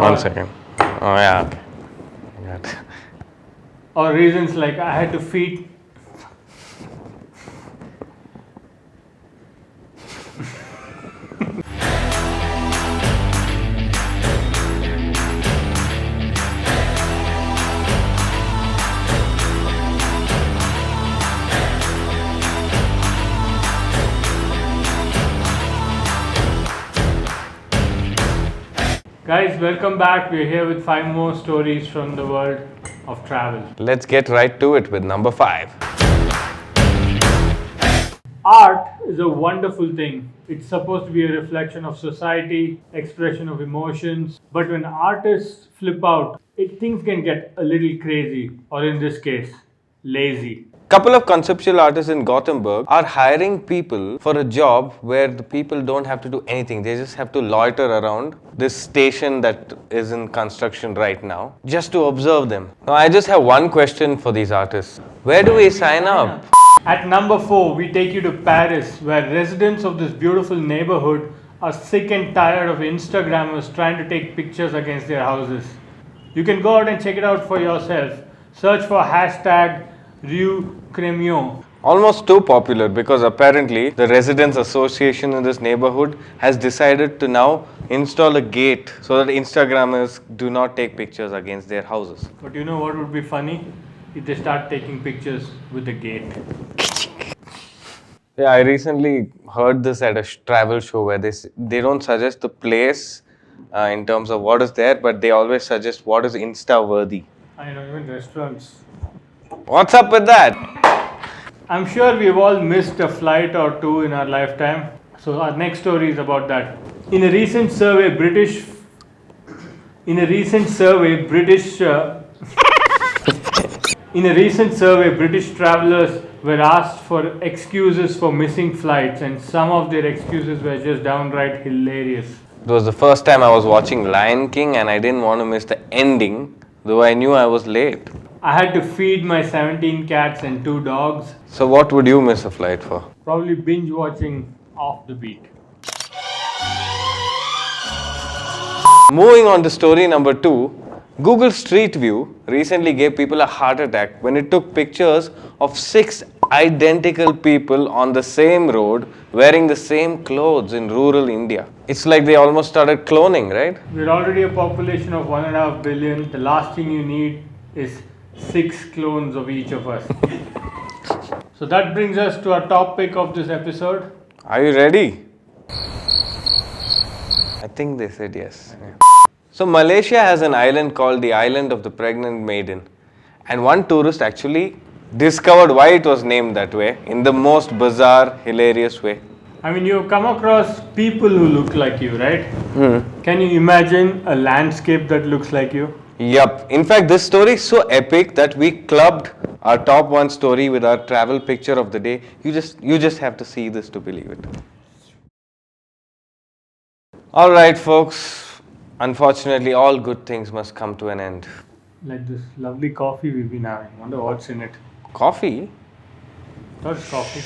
1 second. Oh yeah, okay. Got it. Or reasons like I had to feed. Guys, welcome back. We're here with 5 more stories from the world of travel. Let's get right to it with number 5. Art is a wonderful thing. It's supposed to be a reflection of society, expression of emotions. But when artists flip out, things can get a little crazy, or in this case, lazy. Couple of conceptual artists in Gothenburg are hiring people for a job where the people don't have to do anything. They just have to loiter around this station that is in construction right now just to observe them. Now I just have one question for these artists. Where do we sign up? At number 4, we take you to Paris, where residents of this beautiful neighborhood are sick and tired of Instagrammers trying to take pictures against their houses. You can go out and check it out for yourself. Search for hashtag Rue Cremion. Almost too popular because apparently the residents association in this neighborhood has decided to now install a gate so that Instagrammers do not take pictures against their houses. But you know what would be funny? If they start taking pictures with the gate. Yeah, I recently heard this at a travel show where they don't suggest the place in terms of what is there, but they always suggest what is Insta worthy. I know, even restaurants. What's up with that? I'm sure we've all missed a flight or two in our lifetime. So our next story is about that. In a recent survey, British travelers were asked for excuses for missing flights, and some of their excuses were just downright hilarious. It was the first time I was watching Lion King and I didn't want to miss the ending, though I knew I was late. I had to feed my 17 cats and 2 dogs. So what would you miss a flight for? Probably binge watching Off the Beat. Moving on to story number 2, Google Street View recently gave people a heart attack when it took pictures of 6 identical people on the same road wearing the same clothes in rural India. It's like they almost started cloning, right? We're already a population of 1.5 billion. The last thing you need is 6 clones of each of us. So that brings us to our topic of this episode. Are you ready? I think they said yes. Yeah. So Malaysia has an island called the Island of the Pregnant Maiden. And one tourist actually discovered why it was named that way in the most bizarre, hilarious way. I mean, you've come across people who look like you, right? Can you imagine a landscape that looks like you? Yup. In fact, this story is so epic that we clubbed our top 1 story with our travel picture of the day. You just have to see this to believe it. Alright folks, unfortunately all good things must come to an end. Like this lovely coffee we've been having. Wonder what's in it. Coffee? That's coffee.